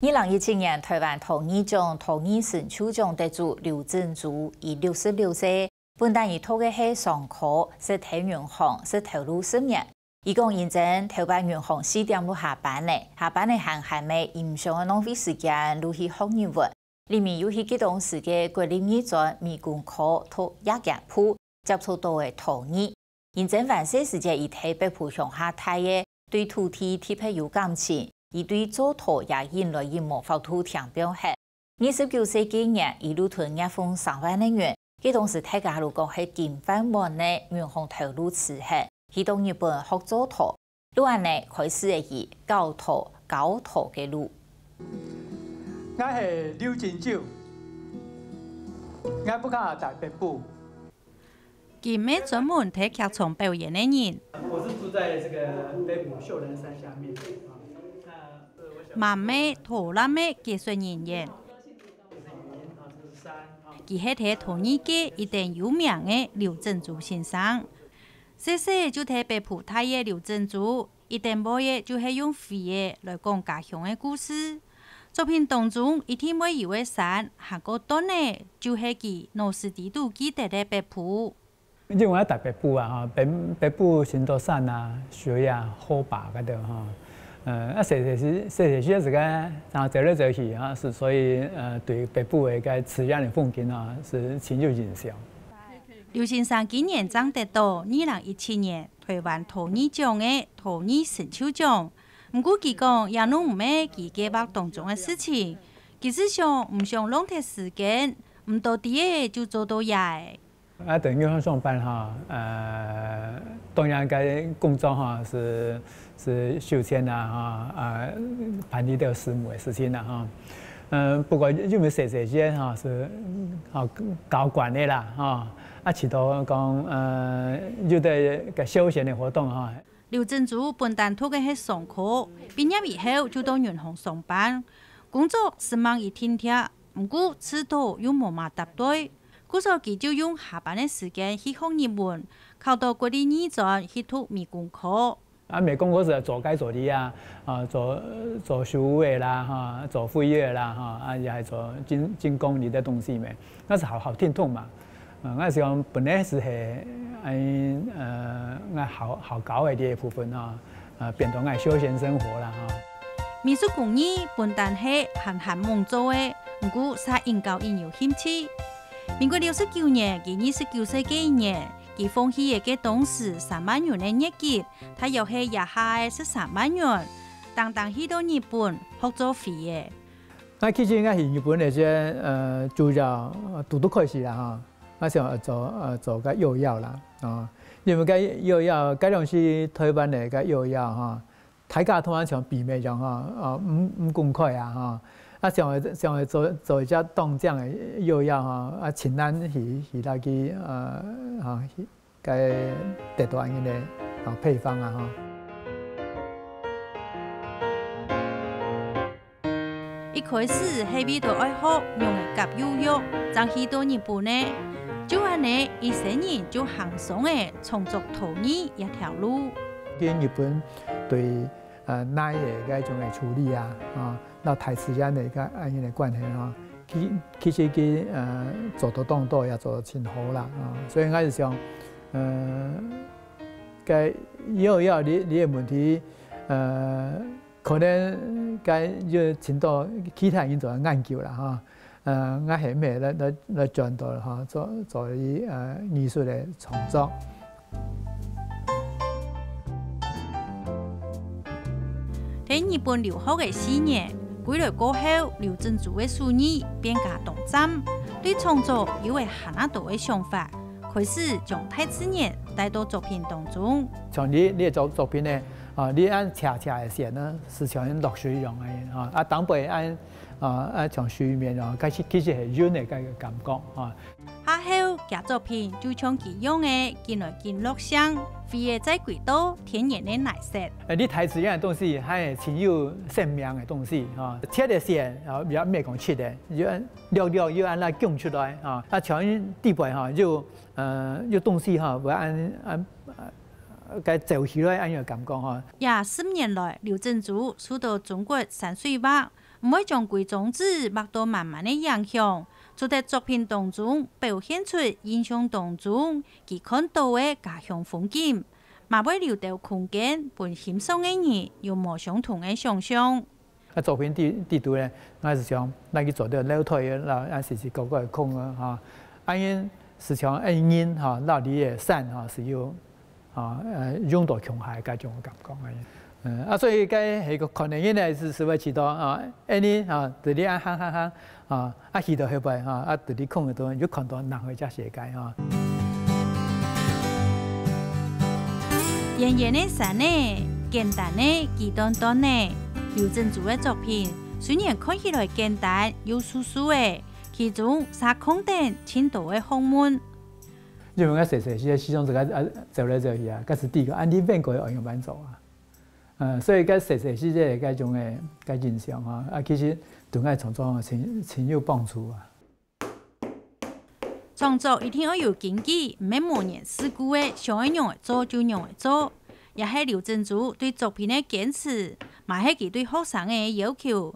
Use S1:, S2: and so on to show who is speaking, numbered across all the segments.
S1: 2017年，台湾桃儿奖桃儿神秋奖得主刘振祖，以66岁，本单以托嘅系上课，是睇银行，是投入10年。伊讲认真，头班银行4點下班咧，下班咧還未影響浪費時間，錄去學語文。裡面有去幾當時嘅國立藝專、美工科同亞亞鋪接觸到嘅桃兒。認真完些時間，伊睇北埔鄉下太嘅對土地特別有感情。 伊對做陶也引來一模仿土聽表現。29歲今年，一路囤1份3萬的元，佢當時大家如講係金飯碗的銀行投入持續，去到日本學做陶，路安呢開始係教陶嘅路。
S2: 我係劉振祖，我不講大北部。
S3: 佢咩專門睇劇場表演的人。
S2: 我是住在這個北部秀人山下面。
S3: 媽妹、陶拉妹技術人員，佢係睇陶藝界一定有名嘅劉振祖先生。細細就睇北埔太爺劉振祖，一定冇嘢就係用飛嘅來講家鄉嘅故事。作品當中，一天每一位山下個段呢，就係佢老師地都記得嘅北埔。
S2: 因為我喺大北部啊，北部很多山啊、水啊、河壩嗰度哈。 細時間，然後走來走去啊，是所以對北部嘅個自然嘅風景啊，是深有印象。
S3: 劉先生今年爭得到2017年台灣桃兒獎嘅桃兒神秋獎，唔過佢講也弄唔咩佢計劃當中嘅事情，其實想唔想浪費時間，唔到啲就做到嘢。
S2: 啊，在銀行上班哈，當然嘅工作哈是收錢啊哈辦理到事務嘅事情啦哈，不過因為細間哈是搞管的啦哈，其他講有啲個休閒嘅活動哈。
S3: 劉振祖本單讀嘅係上課，畢業以後就到銀行上班，工作是忙一天天，唔過遲到又冇乜答對。 故所佢就用下班嘅時間去學日文，考到國立藝專去讀美工科。
S2: 美工科是做街做啲啊，做書嘅啦，哈，做會議啦，哈，也係做精工啲嘅東西咩？那是好聽通嘛。我是講本來是係我好搞嘅啲部分啊，變到我休閒生活啦，哈。
S3: 美術工藝本單係閒忙做嘅，唔過曬應教應有興趣。 民國69年，佢29歲嘅一年，佢放棄嘅當時3萬元嘅日結，他又係廿下嘅13萬元，當去到日本學做飛嘅。
S2: 我其實我去日本嚟啫，主要讀開始啦哈，我想做個幼教啦，因為個幼教，嗰種是台灣嚟個幼教哈，大家通常像比咩樣哈，唔公開啊哈。 想去做一隻當這樣嘅幼教哈，請咱去那去該得到安尼嘅配方啊哈。
S3: 一開始係為咗愛學用嘅夾幼育，爭去到日本呢，就係呢一些人就行上嘅創作陶藝一條路。
S2: 喺日本對奶嘅嗰種嘅處理啊，到台之間嘅個安樣嘅關係啊，其實佢做到當多也做得挺好啦所以我就想個幼教你嘅問題可能該要請到其他人做研究啦哈，我係咩來轉到哈做啲藝術嘅創作。
S3: 喺日本留學嘅4年，歸來過後，劉振祖嘅事業變加動盪，對創作有為很多嘅想法，開始將大自然帶到作品當中。
S2: 像你作品呢，你按斜嘅線呢，是像落水一樣嘅，當背按像水面啊，其實係軟嘅個感覺
S3: 下後嘅作品就像佢用嘅見來見落相。 飛嘅在軌道天然嘅顏色。
S2: 你睇自然嘅東西係挺有生命嘅東西啊，切嘅線也咩講切嘅，要要按那供出來啊，像地板哈就有東西哈，會按該走起來按樣感覺哈。
S3: 20年來，劉振祖受到中國山水畫、唔會將貴種子脈到慢慢的影響，就在作品當中表現出印象當中佢看到嘅家鄉風景，嘛會留到空間，俾欣賞嘅人有冇相同嘅想象。
S2: 作品地圖咧，我是想咱去做到樓台嘅，嗱，時個個空啊，嚇，因是像因嚇，那裡嘅山嚇是有擁到強海嗰種感覺嘅。所以該係個可能因咧是會知道啊，因對你行去到後邊對你空嘅度就看到人會隻世界嚇。
S3: 圓圓的山呢，簡單的簡單單呢，劉鎮祖嘅作品雖然看起來簡單又素素嘅，其中撒空點深度嘅學問。
S2: 因為我細時種這個走來走去啊，嗰是第一個按你變過嘅用版做啊，所以嗰細時即係嗰種嘅嗰印象其實對我創作真有幫助啊。
S3: 創作一定要有根據，唔係無人事故嘅，想要用嚟做就用嚟做，也係劉鎮祖對作品嘅堅持，嘛係佢對學生嘅要求。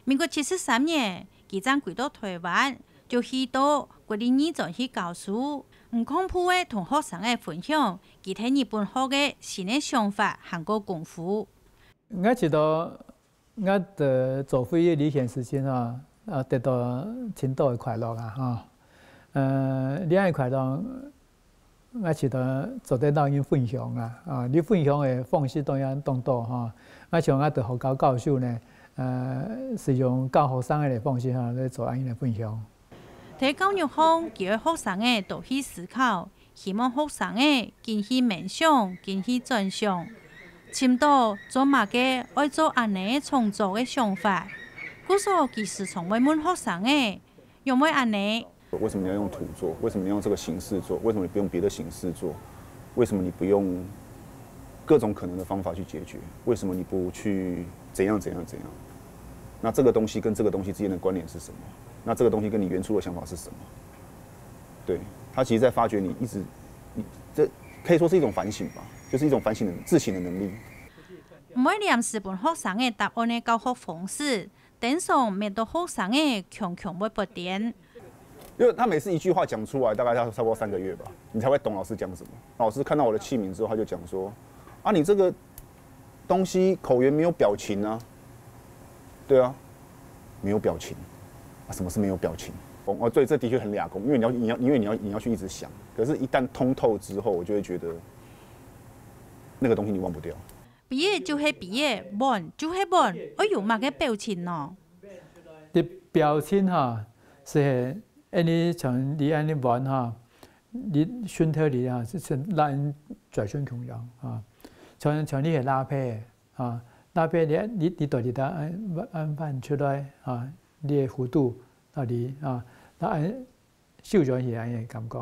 S3: 民國73年，佢將回到台灣，就去到國立二中去教書，唔恐怖嘅同學生嘅分享，佢喺日本學嘅新嘅想法和個功夫。
S2: 我知道我的做非嘅理想實現得到真多嘅快樂啊！呢樣快樂，我知道做得當然分享啦，你分享嘅方式當然多我像我對學校教授呢，是用教學生嘅方式嚟做安樣嘅分享。
S3: 喺教育方，叫學生嘅多去思考，希望學生嘅見去冥想，見去轉想，尋到做乜嘅愛做安尼創作嘅想法。故所其實從會問學生嘅，用咩安尼？
S4: 為什麼你要用土做？為什麼你要用這個形式做？為什麼你不用別的形式做？為什麼你不用各種可能的方法去解決？為什麼你不去怎樣？那這個東西跟這個東西之間的關聯是什麼？那這個東西跟你原初的想法是什麼？對，他其實在發掘你這可以說是一種反省吧，就是一種反省自省的能力。
S3: 唔會念日本學生嘅答案嘅教學方式，等上面到學生嘅強會不點。
S4: 因為他每次一句話講出來，大概要差不多3個月吧，你才會懂老師講什麼。老師看到我的器皿之後，他就講說：啊，你這個東西口緣沒有表情啊。對啊，沒有表情。啊，什麼是沒有表情？哦，對，這的確很倆工，因為你要去一直想。可是，一旦通透之後，我就會覺得那個東西你忘不掉。
S3: 畢業就係畢業，玩就係玩，我有乜嘅表情呢？
S2: 啲表情是。你像你安尼玩你熏陶你是讓人轉身窮樣像你係拉胚拉胚你到底按翻出來你嘅弧度到底那按修轉起來嘅感覺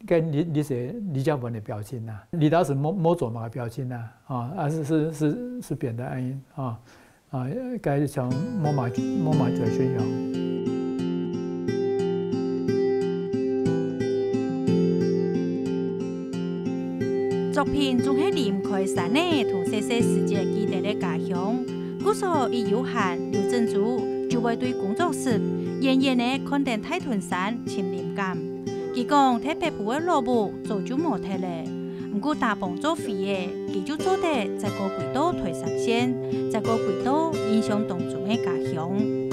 S2: 跟你是李嘉文嘅表情你當時冇做乜表情是變得該像冇馬轉身樣。
S3: 作品仲係離唔開山呢，同細細時節記得嘅家鄉。故所亦有限，劉鎮祖就會對工作室遠遠嘅看見大屯山親臨感。佢講睇北部嘅路步早就冇睇咧，唔過大幫做飛嘅，佢就做得在個軌道推上線，在個軌道印象當中嘅家鄉。